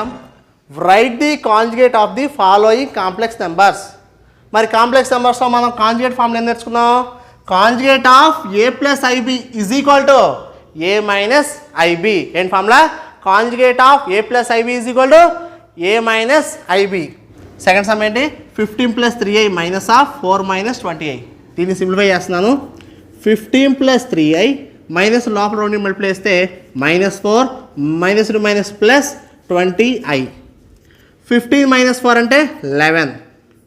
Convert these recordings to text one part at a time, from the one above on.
Some write the conjugate of the following complex numbers. మరి complex నెంబర్స్లో మనం conjugate formula ఏం నేర్చుకున్నాం? Conjugate of a plus i b is equal to a minus i b. ఏంటి formula? Conjugate of a plus i b is equal to a minus i b. Second sum ఏంటి? 15 + 3i minus of 4 - 20i. దీన్ని simplify చేస్తున్నాను. 15 + 3i minus లోపల 2 multiply చేస్తే -4 -2 plus 20i. 15 - 4 అంటే 11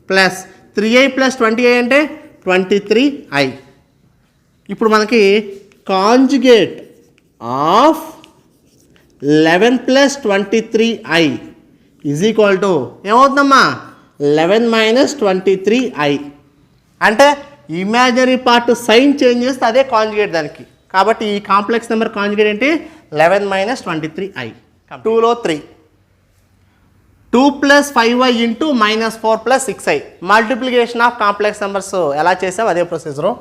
plus 3i + 20i అంటే 23i. ఇప్పుడు మనకి conjugate of 11 + 23i is equal to ఏమవుతుందమ్మా? 11 - 23i. అంటే ఇమాజినరీ పార్ట్ సైన్ చేంజ్ చేస్తే అదే కాంజుగేట్ దానికి. కాబట్టి ఈ కాంప్లెక్స్ నెంబర్ కాంజుగేట్ ఏంటి? 11 - 23i. 2లో 3 2 + 5i into -4 + 6i. Multiplication of complex numbers ఎలా చేసావు అదే procedure.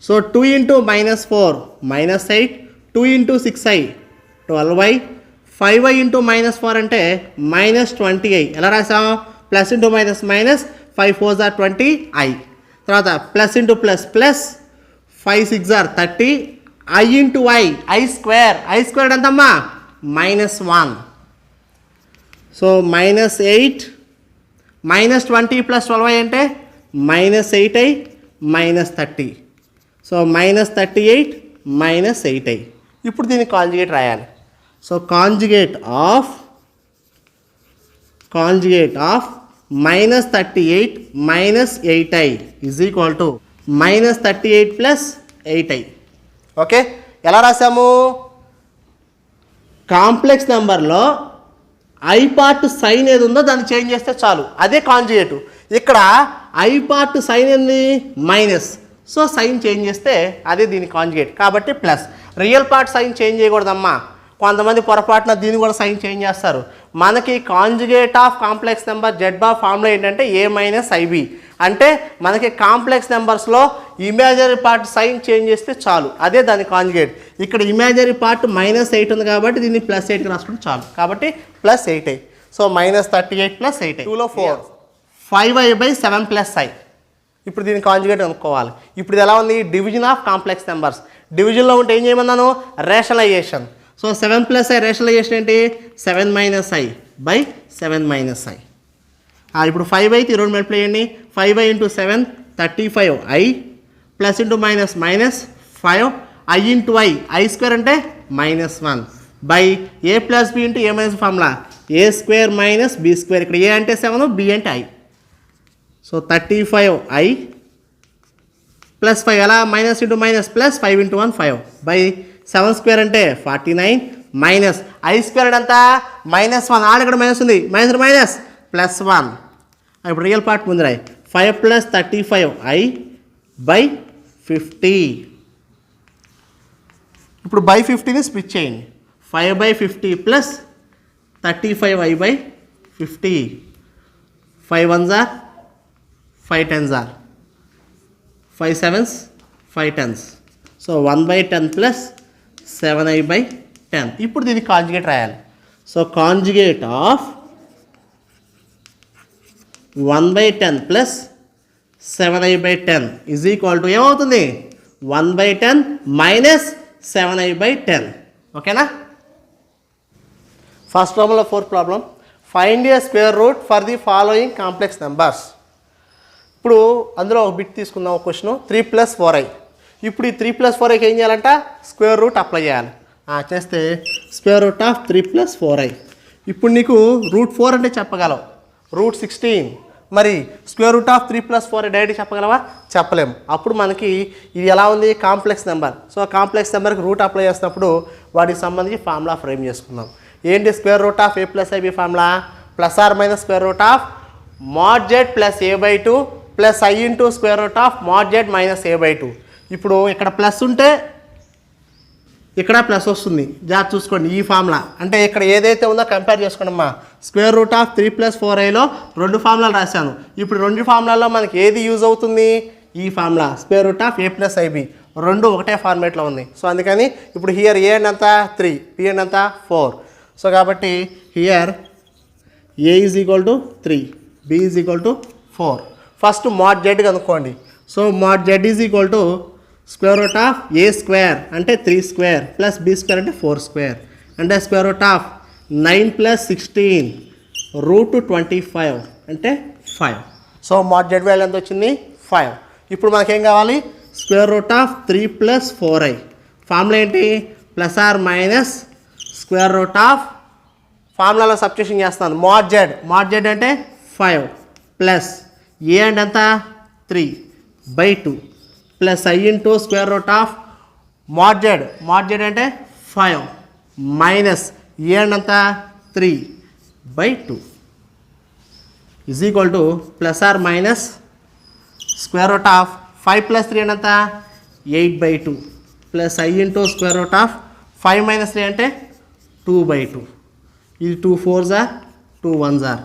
So 2 × -4 -8 2 × 6i 12i 5i × -4 అంటే -20i. ఎలా రాసాం? Plus into minus minus 5 × 4 = 20i. తర్వాత plus into plus plus 5 × 6 = 30 i into i square. i square ఎంతమ్మా? -1. సో -8 -20 + 12i అంటే -8i -30. So -38 -8i. ఇప్పుడు దీన్ని కాంజుగేట్ రాయాలి. So conjugate of -38 -8i is equal to -38 + 8i. Okay, ఎలా రాసాము? కాంప్లెక్స్ నెంబర్లో i part sign ఏది ఉందో దాన్ని చేంజ్ చేస్తే చాలు, అదే కాంజుగేట్. ఇక్కడ ఐ పార్ట్ సైన్ ఏంది? మైనస్. సో సైన్ చేంజ్ చేస్తే అదే దీని కాంజుగేట్. కాబట్టి plus. Real part sign change చేయకూడదమ్మా. కొంతమంది పొరపాటున దీన్ని కూడా సైన్ చేంజ్ చేస్తారు. మనకి conjugate of complex number z bar formula ఏంటంటే ఏ మైనస్ ఐబి. అంటే మనకి కాంప్లెక్స్ నెంబర్స్లో ఇమాజినరీ పార్ట్ సైన్ చేంజ్ చేస్తే చాలు, అదే దాని కాంజుగేట్. ఇక్కడ ఇమాజినరీ పార్ట్ -8 ఉంది కాబట్టి దీన్ని +8 రాసుకుంటే చాలు. కాబట్టి +8i. So -38 + 8i. 2లో 4 5i/7 + i. ఇప్పుడు దీని కాంజుగేట్ అనుకోవాలి. ఇప్పుడు ఇది ఎలా ఉంది? Division of complex numbers. డివిజన్లో ఉంటే ఏం చేయమన్నాను? రేషనలైజేషన్. సో 7 + i రేషనలైజేషన్ ఏంటి? 7 - i/7 - i. ఇప్పుడు 5i 2 మల్టిప్లై చేయండి. 5i × 7 35i plus into minus minus 5i × i square అంటే -1 by a + b × a - formula a² - b². ఇక్కడ a అంటే 7 b అంటే i. సో 35i + 5 అలా minus into minus plus 5 × 1 5 by 7² అంటే 49 minus i² అంత -1. ఆడ ఇక్కడ మైనస్ ఉంది, మైనస్ +1. ఇప్పుడు రియల్ పార్ట్ ముందు రాయి. 5 + 35i బై 50. ఇప్పుడు బై 50ని స్ప్లిట్ చేయండి. 5/50 plus 35i/50. 5 1s are 5 10s are 5 7s 5 10s. So 1/10 plus 7i/10. ఇప్పుడు దీనికి కాంజుగేట్ రాయాలి. So conjugate of 1/10 plus 7i/10 is equal to ఏమవుతుంది? 1/10 మైనస్ 7i/10. ఓకేనా? ఫస్ట్ ప్రాబ్లంలో fourth problem, find a square route for the following complex numbers. ఇప్పుడు అందులో ఒక bit తీసుకుందాం. ఒక క్వశ్చన్ 3 + 4i. ఇప్పుడు ఈ 3 + 4iకి ఏం చేయాలంట? స్క్వేర్ రూట్ అప్లై చేయాలి. చేస్తే స్క్వేర్ రూట్ ఆఫ్ 3 + 4i. ఇప్పుడు నీకు √4 అంటే చెప్పగలవు, √16. మరి square root of 3 + 4i direct చెప్పగలవా? చెప్పలేము. అప్పుడు మనకి ఇది ఎలా ఉంది? Complex number. సో కాంప్లెక్స్ నెంబర్కి రూట్ అప్లై చేసినప్పుడు వాటికి సంబంధించి ఫార్ములా ఫ్రేమ్ చేసుకుందాం. ఏంటి? Square root of a + ib formula ± square root of mod z + a/2 plus i into square root of mod z - a/2. ఇప్పుడు ఇక్కడ ప్లస్ ఉంటే ఇక్కడ ప్లస్ వస్తుంది, జాగ్రత్త చూసుకోండి. ఈ ఫార్ములా అంటే ఇక్కడ ఏదైతే ఉందో కంపేర్ చేసుకోండి అమ్మా. స్క్వేర్ రూట్ ఆఫ్ 3 + 4iలో 2 ఫార్ములాలు రాశాను. ఇప్పుడు 2 ఫార్ములాల్లో మనకి ఏది యూజ్ అవుతుంది? ఈ formula square root of a + ib. రెండు ఒకటే ఫార్మేట్లో ఉంది. సో అందుకని ఇప్పుడు హియర్ ఏ ఎంత 3, బి ఎంత 4. సో కాబట్టి here a is equal to 3, b is equal to 4. First mod z కనుక్కోండి. So mod z is equal to square root of a square అంటే 3 స్క్వేర్ ప్లస్ బి స్క్వేర్ అంటే 4 square అంటే square root of 9 plus 16 root 25 అంటే 5. So mod Z value ఎంత వచ్చింది 5. ఇప్పుడు మనకేం కావాలి square root of 3 plus 4i. Formula ఏంటి plus or minus square root of ఫార్ములాలో సబ్స్టిట్యూషన్ చేస్తాను. మాడ్ జెడ్ అంటే 5 ప్లస్ ఏ అంటే ఎంత 3/2 plus i into square root of mod z అంటే 5 మైనస్ ఏ అంటే ఎంత 3/2 is equal to plus or minus square root of 5 plus 3 అంటే ఎంత 8/2 plus i into square root of 5 minus 3 అంటే 2/2. ఇది 2 4s are 2 1s are.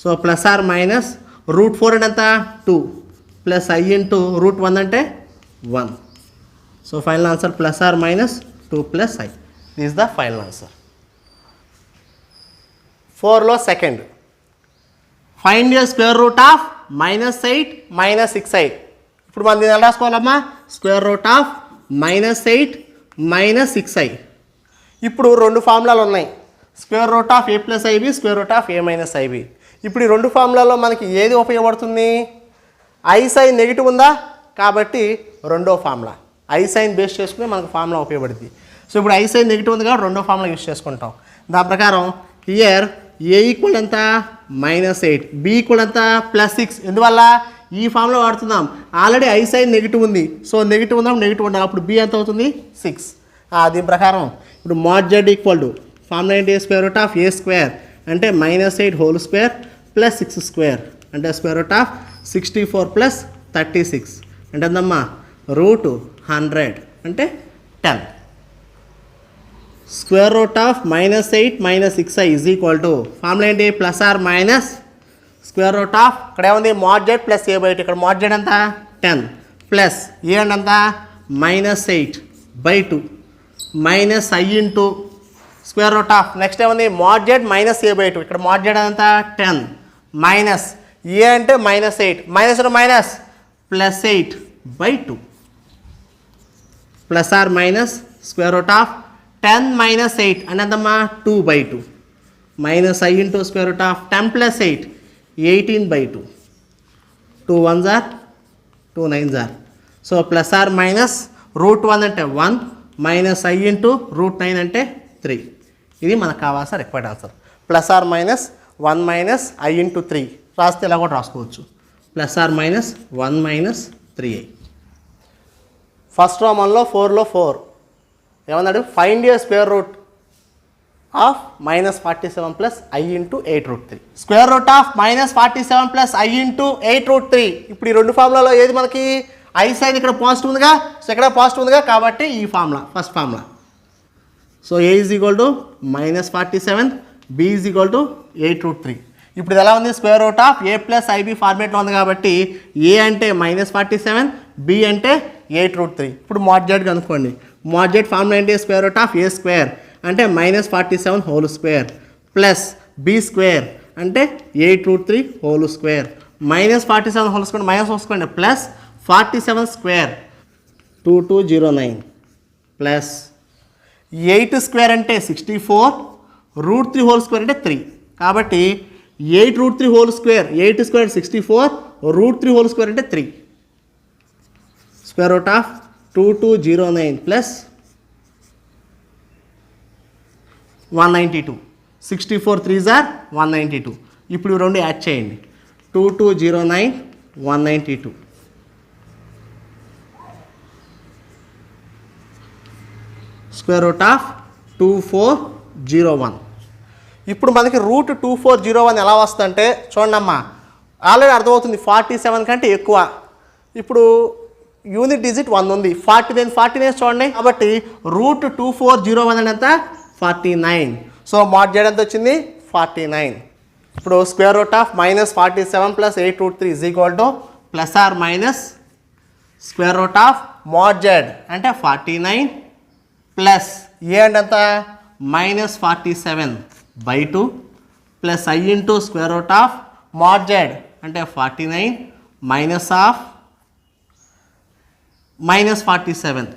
So plus or minus root 4 అంటే ఎంత 2 plus i into root 1 అంటే 1. So final answer plus or minus 2 plus i. This the final answer. 4లో second find the square root of -8 -6i. ఇప్పుడు మనం దీన్ని ఎలా రాసుకోవాలమ్మా square root of -8 -6i. ఇప్పుడు రెండు ఫార్ములాలు ఉన్నాయి square root of a plus i b square root of a minus i b. ఇప్పుడు ఈ రెండు ఫార్ములాలో మనకి ఏది ఉపయోగపడుతుంది ఐ సైన్ నెగిటివ్ ఉందా కాబట్టి రెండో ఫార్ములా ఐ సైన్ బేస్ చేసుకుని మనకు ఫార్ములా ఉపయోగపడుతుంది. సో ఇప్పుడు ఐ సైన్ నెగిటివ్ ఉంది కాబట్టి రెండో ఫార్ములా యూస్ చేసుకుంటాం. దాని ప్రకారం హియర్ ఏ ఈక్వల్ ఎంత -8 బి ఈక్వల్ ఎంత +6. ఎందువల్ల ఈ ఫార్ములా వాడుతున్నాం ఆల్రెడీ ఐ సైన్ నెగిటివ్ ఉంది. సో నెగిటివ్ ఉందా నెగిటివ్ ఉండాలి అప్పుడు బి ఎంత అవుతుంది 6. దీని ప్రకారం ఇప్పుడు mod z equal to formula ఏంటి square root of a square అంటే -8 హోల్ స్క్వేర్ ప్లస్ 6 స్క్వేర్ అంటే స్క్వేర్ రూట్ ఆఫ్ 64 ప్లస్ 36 అంటే ఎంతమ్మా రూట్ 100 అంటే 10. Square root of -8 -6i is equal to formula ఏంటి plus or minus square root of ఇక్కడ ఏముంది mod z plus a/2 ఇక్కడ mod Z ఎంత 10 ప్లస్ ఏ అంటే ఎంత -8/2 minus i into square root of next ఏముంది మాడ్ జెడ్ -a/2 ఇక్కడ mod Z ఎంత 10 మైనస్ ఏ అంటే -8 minus minus +8/2 plus or minus square root of 10 - 8 అంటే ఎంతమ్మా 2/2 minus i into square root of 10 + 8 18/2 2 1s are 2 9s are. So plus or minus root 1 అంటే 1 minus i into root 9 అంటే 3. ఇది మనకు కావాల్సిన required answer. Plus or minus 1 minus i into 3 రాస్తే ఇలా కూడా రాసుకోవచ్చు plus or minus 1 - 3i. First రోమన్లో 4లో 4 ఏమన్నాడు find a square root of -47 plus i into 8√3. Square root of -47 plus i into 8√3. ఇప్పుడు ఈ రెండు ఫార్ములాలో ఏది మనకి ఐ సైన్ ఇక్కడ పాజిటివ్ ఉందిగా సో ఇక్కడ పాజిటివ్ ఉందిగా కాబట్టి ఈ formula first formula. So a is equal to -47 b is equal to 8√3. ఇప్పుడు ఇది ఎలా ఉంది square root of a plus i b ఫార్మేట్లో ఉంది కాబట్టి ఏ అంటే -47 బి అంటే 8√3. ఇప్పుడు మాడ్ జెడ్ కనుక్కోండి. మాడ్ జెడ్ ఫార్ములా ఏంటి square root of a square అంటే -47 whole square plus B square అంటే 8√3 whole square -47 whole square minus whole square plus 47 square 2209 plus 8 square అంటే 64 √3 హోల్ స్క్వేర్ అంటే 3 కాబట్టి 8√3 whole square 8 square 64 √3 whole square అంటే 3 square root of 2209 plus 192 64 3s are 192. ఇప్పుడు ఈ రెండు add చేయండి 2209 192 స్క్వేర్ రూట్ ఆఫ్ 2401. ఇప్పుడు మనకి రూట్ 2401 ఎలా వస్తుందంటే చూడండి అమ్మా ఆల్రెడీ అర్థమవుతుంది 47 కంటే ఎక్కువ. ఇప్పుడు యూనిట్ డిజిట్ 1 ఉంది 49 చూడండి కాబట్టి రూట్ 2401 అంటే ఎంత 49. సో మాడ్ జెడ్ ఎంత వచ్చింది 49. ఇప్పుడు square root of -47 plus 8√3 is equal to plus or minus square root of mod z అంటే 49 ప్లస్ ఏ అంటే ఎంత -47/2 plus i into square root of mod z అంటే 49 minus of minus 47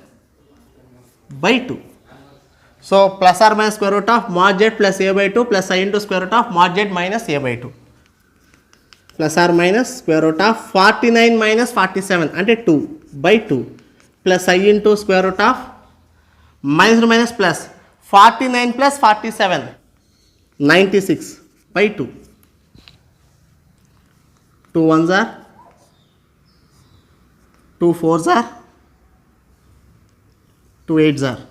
by 2. So plus or minus square root of mod z plus a by 2 plus i into square root of mod z minus a by 2 plus or minus square root of 49 minus 47 అంటే 2 by 2 plus i into square root of minus minus plus 49 plus 47 96 by 2. 2 1s are 2 4s are 2 8s are.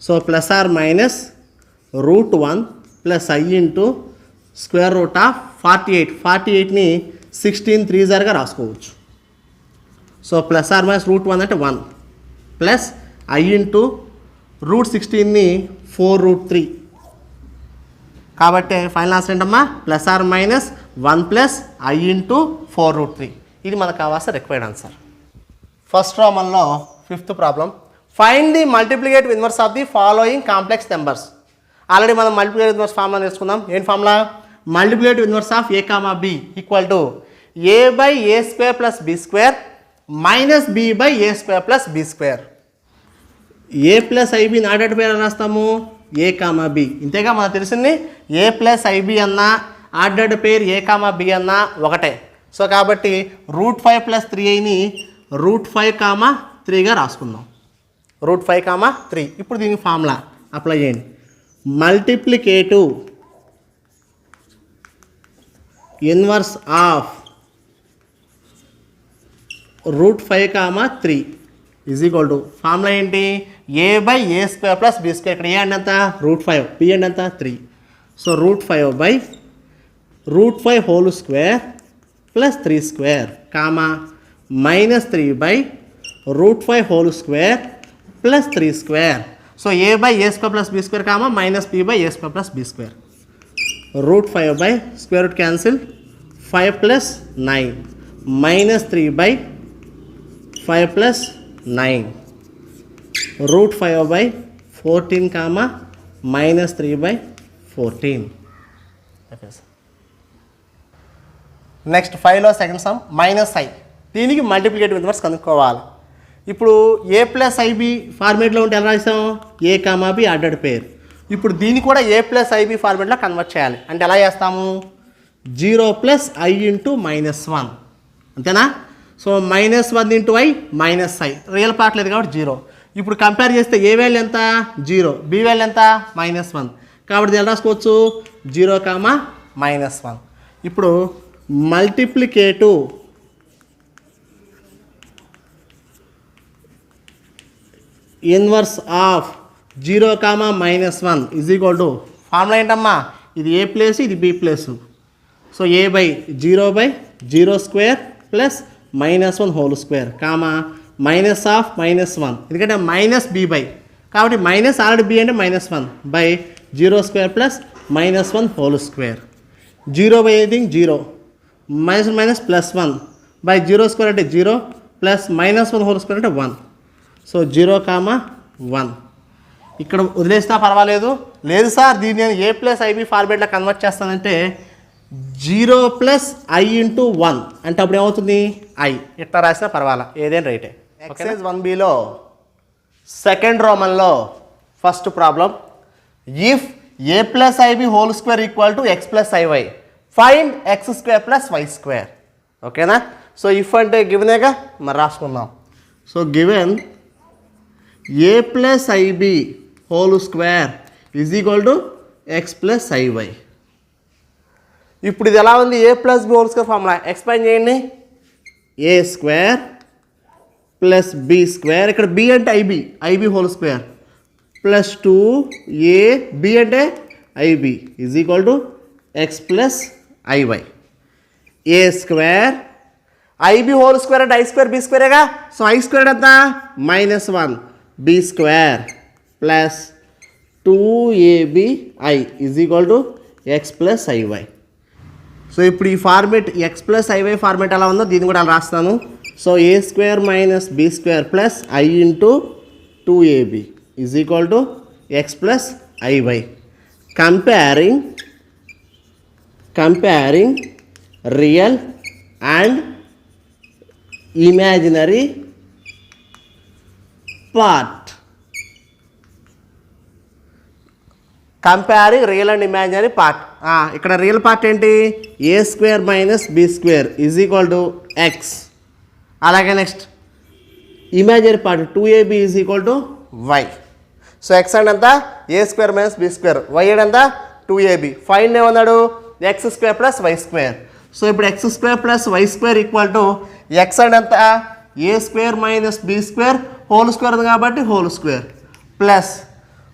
So plus or minus root 1 plus I into square root of 48. 48 ని 16 3s are గా రాసుకోవచ్చు. So plus or minus root 1 అంటే 1 plus I into route 16 ని 4 root 3. కాబట్టి final answer ఏంటమ్మా plus or minus 1 plus i into 4 root 3. ఇది మనకు కావాల్సిన రిక్వైర్డ్ ఆన్సర్. ఫస్ట్ రోమన్లో 5th problem, find the multiplicative inverse of the following complex numbers. Already మనం multiplicative inverse formula నేర్చుకుందాం. ఏంటి formula? Multiplicative inverse of a comma b equal to a by a square plus B square minus b by a square plus B square. A plus i b not పేరు రాస్తాము a comma b. ఇంతేగా మనకు తెలిసింది a plus i b అన్నా ordered pair a comma b అన్నా ఒకటే. So కాబట్టి root 5 plus 3ఐని రూట్ 5 కామా 3గా రాసుకుందాం. Root 5 comma 3. ఇప్పుడు దీనికి ఫార్ములా అప్లై చేయండి. Multiplicative inverse of root 5 comma 3 is equal to formula ఏంటి? A by a square plus B square. ఇక్కడ ఏ అంటే ఎంత? రూట్ 5. బి అంటే ఎంత? 3. So root 5 by root 5 whole square plus 3 square comma minus 3 by root 5 whole square plus 3 square. So a by a square plus B square comma minus b by a square plus B square. Root 5 by square root cancel 5 plus 9 minus 3 by 5 plus 9 root 5 by 14 comma minus 3 by 14. Next 5లో second some minus I. దీనికి multiplicative inverse కనుక్కోవాలి. ఇప్పుడు ఏ plus i b ఫార్మేట్లో ఉంటే ఎలా రాస్తాం? ఏ comma B ordered పేర్. ఇప్పుడు దీన్ని కూడా ఏ ప్లస్ ఐబి ఫార్మేట్లో కన్వర్ట్ చేయాలి. అంటే ఎలా చేస్తాము? 0 ప్లస్ ఐ ఇంటూ మైనస్ 1 అంతేనా? So minus 1 into I minus I. Real part లేదు కాబట్టి 0. ఇప్పుడు కంపేర్ చేస్తే ఏ వాల్యూ ఎంత? 0. బి వాల్యూ ఎంత? మైనస్ 1. కాబట్టి ఎలా రాసుకోవచ్చు? 0 కామా మైనస్ 1. ఇప్పుడు multiplicative inverse of 0 comma minus 1 is equal to formula ఏంటమ్మా? ఇది ఏ ప్లేస్, ఇది b place. So a by 0 by 0 square plus minus 1 whole square comma minus of minus 1 ఎందుకంటే minus b by కాబట్టి minus already b అంటే minus 1 by 0 square plus minus 1 whole square. 0 by anything 0 minus minus plus 1 by 0 square అంటే 0 plus minus 1 whole square అంటే 1. So 0 comma 1. ఇక్కడ వదిలేసినా పర్వాలేదు. లేదు sir దీన్ని నేను ఏ ప్లస్ ఐబి ఫార్మేట్లో కన్వర్ట్ చేస్తానంటే 0 ప్లస్ ఐ ఇంటూ 1 అంటే అప్పుడు ఏమవుతుంది? ఐ. ఇట్లా రాసినా పర్వాలా, ఏదైనా రైటే. ఎక్సైజ్ 1బిలో సెకండ్ రోమన్లో first problem, if a plus i b whole square equal to x plus i y find x square plus y square. ఓకేనా? సో ఇఫ్ అంటే గివెనేగా మరి రాసుకుందాం. So given a plus i b whole square is equal to x plus i y. ఇప్పుడు ఇది ఎలా ఉంది? A plus B whole square formula explain చేయండి. ఏ స్క్వేర్ ప్లస్ బి స్క్వేర్, ఇక్కడ బి అంటే i b, i b whole square plus 2 a b అంటే i b is equal to x plus i y. A square i b whole square అంటే i square b స్క్వేరేగా. So i square ఎంత? Minus 1 b square plus 2abI is equal to x plus i y. So ఇప్పుడు ఈ format x plus i y format ఎలా ఉందో దీన్ని కూడా అలా రాస్తాను. So a square minus b square plus i into 2ab is equal to x plus i y. Comparing comparing real and imaginary part. Comparing real and imaginary part. ఇక్కడ real part ఏంటి? A square minus b square is equal to x. అలాగే next imaginary part 2ab is equal to y. So x అంటే ఎంత? A square minus b square. Y అంటే ఎంత? 2ab. Find ఏమన్నాడు? X square plus y square. So ఇప్పుడు x square plus y square equal to x అంటే ఎంత? A square minus b square whole square ఉంది కాబట్టి whole square plus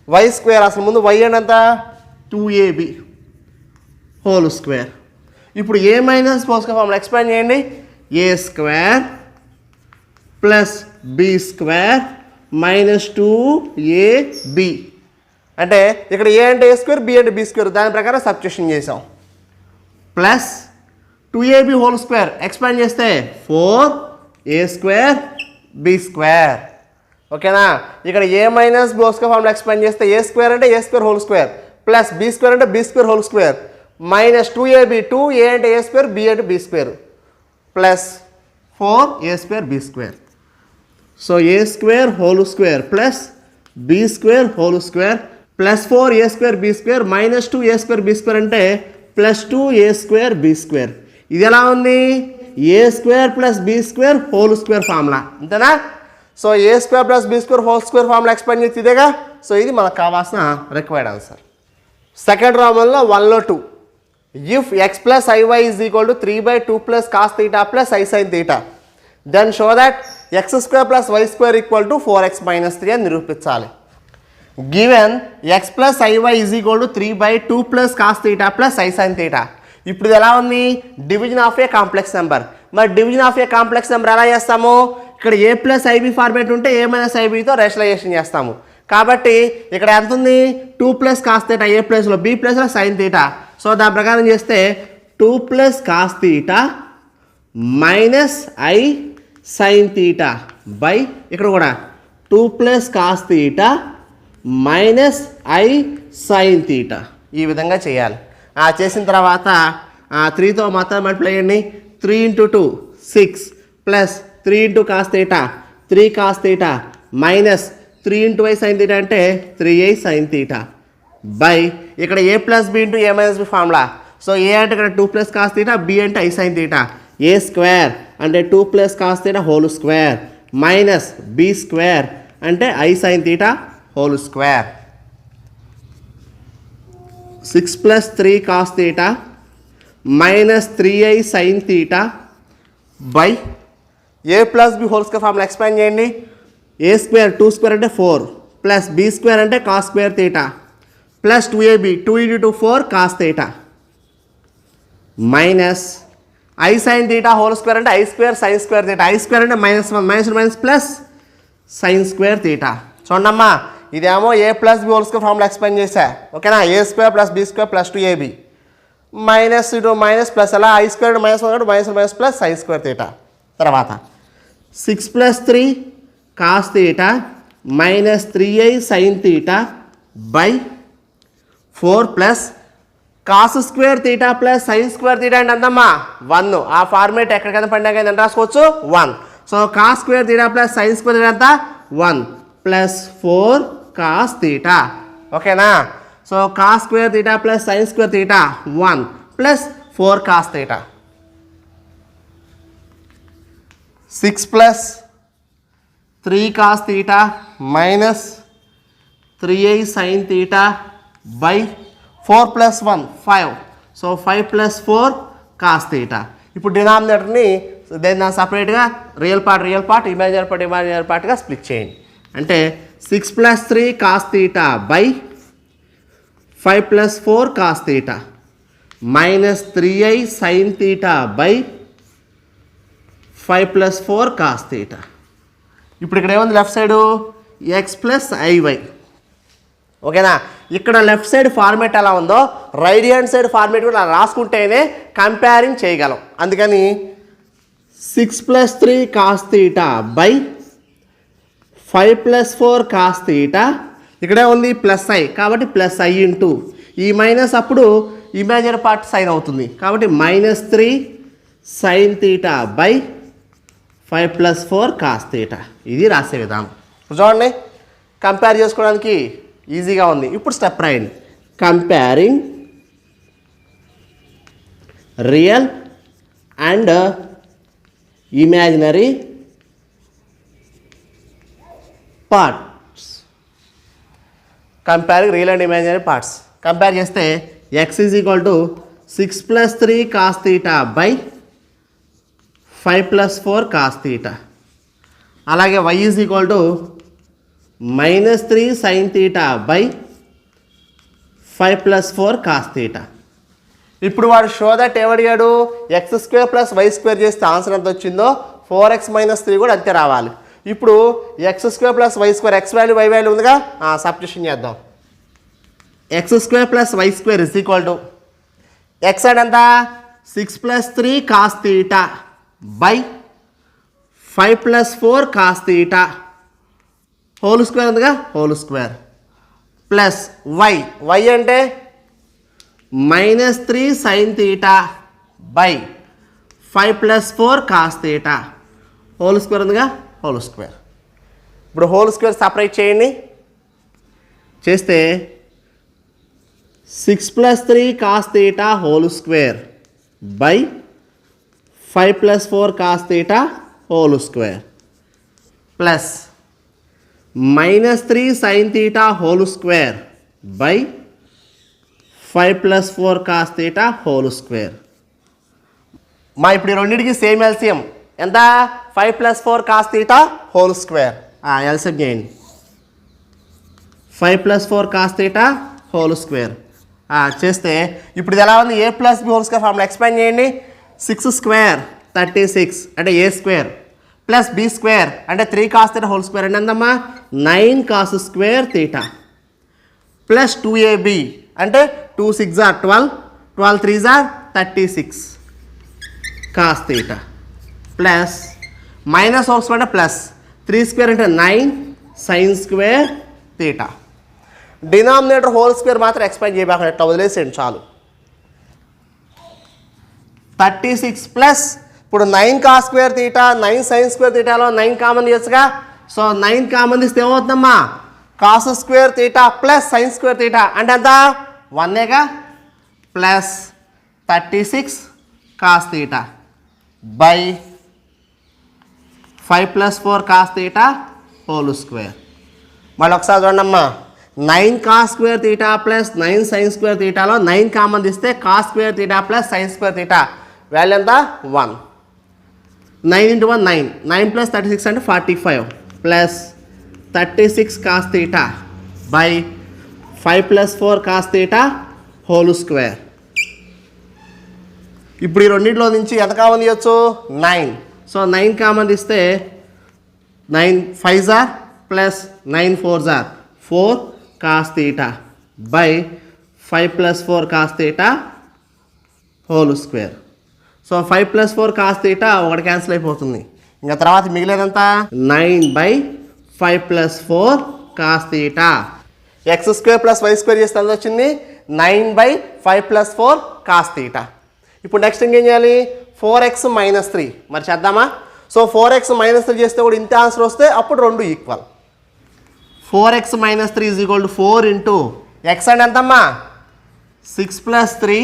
y square, అసలు ముందు వై అంటే ఎంత? 2ab whole square. ఇప్పుడు ఏ మైనస్ పోస్కర్ ఫార్ములా ఎక్స్పాండ్ చేయండి. ఏ square plus B square minus 2ab. అంటే ఇక్కడ ఏ అంటే ఏ స్క్వేర్, బి అంటే బి స్క్వేర్, దాని ప్రకారం సబ్స్టిట్యూషన్ చేసాం. Plus 2ab whole square expand చేస్తే 4a స్క్వేర్ బి స్క్వేర్. ఓకేనా? ఇక్కడ ఏ మైనస్ బోస్కర్ ఫార్ములా ఎక్స్పాండ్ చేస్తే ఏ స్క్వేర్ అంటే a square whole square plus B square అంటే b square whole square minus 2ab, 2a అంటే ఏ స్క్వేర్, బి అంటే b square plus 4a square b square. So a square whole square plus B square whole square plus 4a square b square minus 2a square b square అంటే plus 2a square b square. ఇది ఎలా ఉంది? ఏ square plus B square whole square formula, అంతేనా? So a square plus B square whole square formula expand చేసి ఇదేగా. So ఇది మనకు కావాల్సిన రిక్వైర్డ్ ఆన్సర్. సెకండ్ ప్రాబ్లంలో 1లో 2. If x plus i y is equal to 3/2 plus cos theta plus i sine theta then show that x square plus y square equal to 4x minus 3 అని నిరూపించాలి. Given x plus i y is equal to 3/2 plus cos theta plus i sine theta. ఇప్పుడు ఇది ఎలా ఉంది? Division of a complex number. మరి division of a complex number ఎలా చేస్తాము? ఇక్కడ ఏ ప్లస్ ఐబీ ఫార్మేట్ ఉంటే ఏ మైనస్ ఐబీతో రేషనలైజేషన్ చేస్తాము. కాబట్టి ఇక్కడ ఎంత ఉంది? 2 ప్లస్ కాస్ తీటా ఏ ప్లస్లో, బి ప్లస్లో సైన్ తీటా. సో దాని ప్రకారం చేస్తే 2 plus cos theta minus i sine theta by ఇక్కడ కూడా 2 plus cos theta minus i sine theta. ఈ విధంగా చేయాలి. చేసిన తర్వాత 3తో మొత్తం మల్టిప్లై చేయండి. 3 × 2 6 plus 3 × cos theta 3 cos theta minus 3 × i sine theta అంటే 3i సైన్ తీటా బై ఇక్కడ a plus b into a minus b formula. So a అంటే ఇక్కడ 2 ప్లస్ కాస్ తీటా, బి అంటే i sine theta, a square అంటే 2 plus cos theta whole square minus b square అంటే i sine theta whole square. 6 plus 3 cos theta minus 3i sine theta by A plus B whole square formula expand చేయండి. ఏ square 2 square అంటే 4 plus B square అంటే cos square theta plus 2ab 2 × 2 4 cos theta minus i sine theta whole square అంటే i square sine square theta. I square అంటే -1 minus plus sine square theta. చూడమ్మా, ఇదేమో A plus B whole square formula expand చేశా. ఓకేనా? A square plus B square plus 2ab minus ఇటు minus plus అలా I square -1 minus plus sine square theta. తర్వాత 6 plus 3 cos theta minus 3i sine theta by 4 plus cos square theta plus sine square theta అంటే అందమ్మా 1. ఆ format ఎక్కడికైనా పడినాక ఎంత రాసుకోవచ్చు? 1. So cos square theta plus sine square theta ఎంత? 1 plus 4 cos theta. ఓకేనా? So cos square theta plus sine square theta 1 plus 4 cos theta. 6 plus 3 cos theta minus 3i sine theta by 4 plus 1 5. So 5 plus 4 cos theta. ఇప్పుడు డినామినేటర్ని దాన్ని సపరేట్గా real part imaginary పార్ట్గా split చేయండి. అంటే 6 plus 3 cos theta by 5 plus 4 cos theta minus 3i sine theta by 5 plus 4 cos theta. ఇప్పుడు ఇక్కడ ఏముంది? Left side x plus i y. ఓకేనా? ఇక్కడ లెఫ్ట్ సైడ్ ఫార్మేట్ ఎలా ఉందో రైట్ హ్యాండ్ సైడ్ ఫార్మేట్ కూడా రాసుకుంటేనే కంపేరింగ్ చేయగలం. అందుకని 6 plus 3 cos theta by 5 plus 4 cos theta. ఇక్కడే ఉంది ప్లస్ ఐ కాబట్టి ప్లస్ ఐ ఇంటూ ఈ మైనస్ అప్పుడు ఇమాజినరీ పార్ట్ సైన్ అవుతుంది కాబట్టి -3 sin θ బై 5 + 4 cos θ ఇది రాసే విధానం. చూడండి కంపేర్ చేసుకోవడానికి ఈజీగా ఉంది. ఇప్పుడు స్టెప్ రాయండి. Comparing real and imaginary parts. Comparing real and imaginary parts compare చేస్తే x = 6 + 3 cos θ బై 5 + 4 cos θ. అలాగే y = -3 sin θ బై 5 + 4 cos θ. ఇప్పుడు వాడు షో దట్ ఏమడిగాడు x² + y² చేస్తే ఆన్సర్ ఎంత వచ్చిందో 4x - 3 కూడా అంతే రావాలి. ఇప్పుడు x² + y² x value y value ఉందిగా సబ్స్టిట్యూషన్ చేద్దాం. x² + y² x అంటే ఎంత 6 + 3 cos θ by 5 + 4 cos θ whole square ఉందిగా హోల్ స్క్వేర్ ప్లస్ y అంటే -3 sin θ by 5 + 4 cos θ whole square ఉందిగా హోల్ స్క్వేర్. ఇప్పుడు హోల్ స్క్వేర్ సపరేట్ చేయండి. చేస్తే 6 + 3 cos θ whole square by 5 + 4 cos θ whole square plus -3 sin θ whole square by 5 + 4 cos θ whole square. ఇప్పుడు రెండింటికి same LCM ఎంత 5 + 4 cos θ whole square. LCM చేయండి. 5 + 4 cos θ whole square చేస్తే ఇప్పుడు ఇది ఎలా ఉంది a + b whole square formula expand చేయండి. 6² 36 అంటే a² ప్లస్ b² అంటే 3 cos θ హోల్ స్క్వేర్ అంటే ఎంతమ్మా 9 cos² θ ప్లస్ 2ab అంటే 2 6 12 12 3 36 cos θ plus minus whole square అంటే ప్లస్ 3² అంటే 9 sin² θ. డినామినేటర్ హోల్ స్క్వేర్ మాత్రం ఎక్స్పాండ్ చేయబాక ఎట్లా వదిలేసేయండి చాలు. 36 ప్లస్ ఇప్పుడు 9 cos² θ 9 sin² θలో 9 కామన్ తీయచ్చుగా. సో 9 కామన్ తీస్తే ఏమవుతుందమ్మా cos² θ ప్లస్ sin² θ అంటే ఎంత 1గా plus 36 cos θ by 5 + 4 cos θ whole square. మళ్ళీ ఒకసారి చూడండమ్మా 9 cos² θ ప్లస్ 9 sin² θలో 9 కామన్ తీస్తే cos² θ ప్లస్ sin² θ వాల్యూ ఎంత 1. 9 × 1 9 9 + 36 అంటే 45 plus 36 cos θ by 5 + 4 cos θ whole square. ఇప్పుడు ఈ రెండింటిలో నుంచి ఎంత కామన్ తీయచ్చు 9. సో 9 కామన్ తీస్తే 9 5 plus 9 4 4 cos θ by 5 + 4 cos θ whole square. So 5 + 4 cos θ ఒకటి క్యాన్సిల్ అయిపోతుంది. ఇంకా తర్వాత మిగిలేదంతా 9/5 + 4 cos θ. x² + y² చేస్తే ఎంత వచ్చింది 9/5 + 4 cos θ. ఇప్పుడు నెక్స్ట్ ఇంకేం చేయాలి 4x - 3 మరి చేద్దామా. సో 4x - 3 చేస్తే కూడా ఇంత ఆన్సర్ వస్తే అప్పుడు రెండు ఈక్వల్. 4x - 3 = 4 ఇంటూ x అంటే ఎంతమ్మా 6 + 3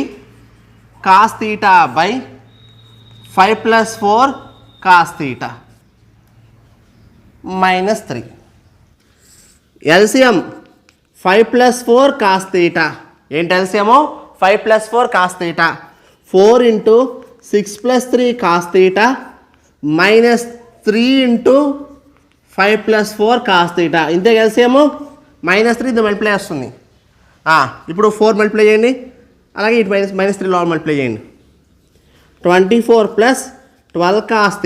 cos θ by 5 + 4 cos θ -3. LCM 5 + 4 cos θ ఏంటి ఎల్సిఎమో 5 + 4 cos θ 4 into 6 + 3 cos θ -3 into 5 + 4 cos θ ఇంతే కలిసేమో -3 ఇది మల్టిప్లై వస్తుంది. ఇప్పుడు 4 మల్టిప్లై చేయండి. అలాగే ఇటు -3 లో మల్టిప్లై చేయండి. 24 + 12 cos θ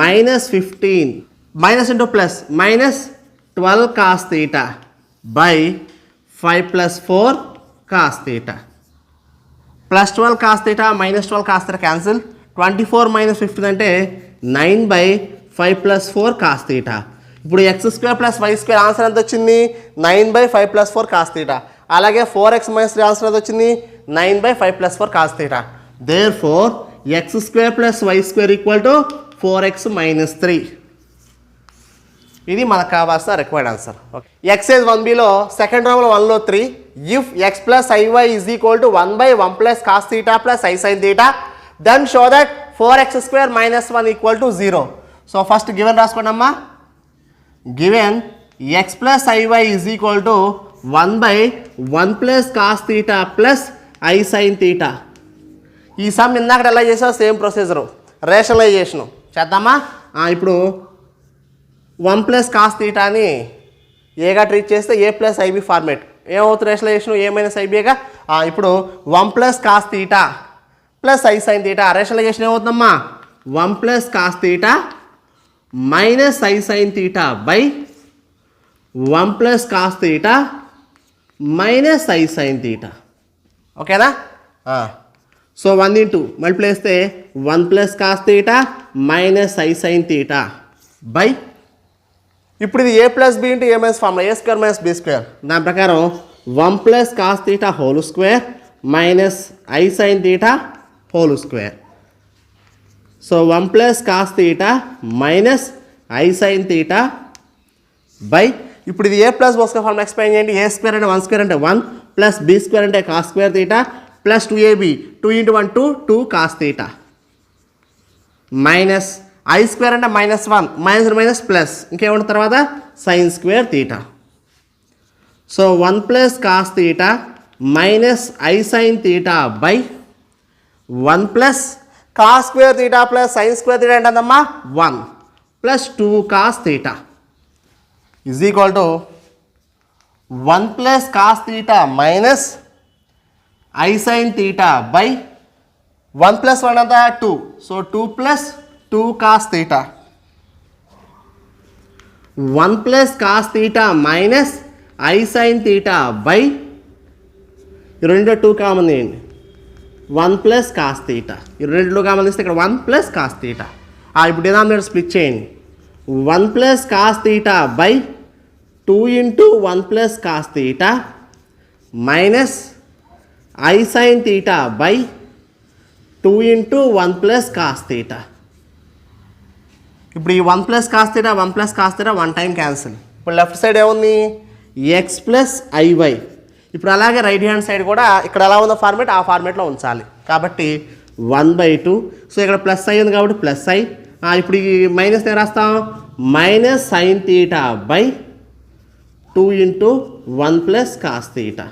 -15 minus into plus -12 cos θ by 5 + 4 cos θ +12 cos θ -12 cos θ cancel. 24 - 15 అంటే 9/5 + 4 cos θ. ఇప్పుడు x² + y² ఆన్సర్ ఎంత వచ్చింది 9/5 + 4 cos θ. అలాగే 4x - 3 ఆన్సర్ ఎంత వచ్చింది 9/5 + 4 cos theta. Therefore, x² + y² = 4x - 3. ఇది మనకు కావాల్సిన రిక్వైర్డ్ ఆన్సర్. ఓకే, ఎక్సైజ్ 1bలో సెకండ్ రోలో 1లో 3 if x + iy = 1/1 + cos theta + i sin theta, then show that 4x² - 1 = 0. So first given రాసుకోండి అమ్మా. Given x + iy = 1/1 + cos theta + i sin theta. ఈ some ఇందాక ఎలా చేసావు సేమ్ ప్రొసీజరు, రేషనలైజేషను చేద్దామా. ఇప్పుడు 1 + cos theta అని ఏగా ట్రీట్ చేస్తే a + ib ఫార్మేట్ ఏమవుతుంది రేషనలైజేషన్ a - ibగా. ఇప్పుడు 1 + cos theta + i sin theta rationalisation ఏమవుతుందమ్మా 1 + cos theta - i sin theta by 1 + cos theta - i sin theta. ఓకేనా. సో 1 × మల్టిప్లై చేస్తే 1 + cos theta - i sin theta by ఇప్పుడు ఇది a + b × a - formula a² - b². దాని ప్రకారం 1 + cos theta whole square - i sin theta whole square. So 1 + cos theta - i sin theta by ఇప్పుడు ఇది a + b² formula explain చేయండి. a² అంటే 1² అంటే 1 + b² అంటే cos² theta + 2ab 2 × 1 2 cos theta minus i² అంటే -1 minus plus ఇంకేముంటుంది తర్వాత sin² theta. So 1 + cos theta - i sin theta by 1 + cos² theta + sin² theta ఏంటమ్మా 1 + 2 cos theta is equal to 1 + cos theta - i sin theta by 1 + 1 అంతా 2. So 2 + 2 cos theta 1 + cos theta - i sin theta by రెండు 2 common చేయండి 1 + cos theta. ఈ రెండు common తీస్తే ఇక్కడ 1 + cos theta. ఇప్పుడు denominator split చేయండి 1 + cos theta by 2 × 1 + cos theta minus i sin theta by 2 × 1 + cos theta. ఇప్పుడు ఈ 1 + cos theta 1 + cos theta 1 time cancel. ఇప్పుడు లెఫ్ట్ సైడ్ ఏముంది x + iy. ఇప్పుడు అలాగే రైట్ హ్యాండ్ సైడ్ కూడా ఇక్కడ ఎలా ఉందో ఫార్మేట్ ఆ ఫార్మేట్లో ఉంచాలి కాబట్టి 1/2. సో ఇక్కడ ప్లస్ i ఉంది కాబట్టి ప్లస్ i. ఇప్పుడు ఈ మైనస్ నేను రాస్తాం -sin theta by 2 × 1 + cos theta.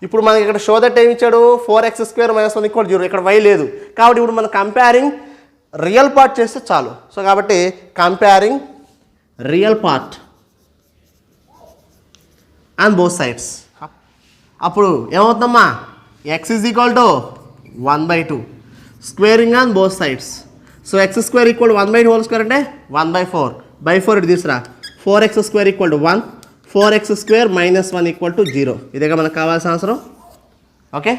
ఇప్పుడు మనకి ఇక్కడ షో దట్ ఏమి ఇచ్చాడు 4x² - 1 = 0. ఇక్కడ y లేదు కాబట్టి ఇప్పుడు మనం కంపేరింగ్ రియల్ పార్ట్ చేస్తే చాలు. సో కాబట్టి comparing real part on both sides. అప్పుడు ఏమవుతుందమ్మా x = 1/2 squaring on both sides. So x² = 1/2 whole square అంటే 1/4 /4 ఇటు తీసురా 4x² = 1 4x² - 1 = 0. ఇదేగా మనకు కావాల్సిన ఆన్సర్. ఓకే.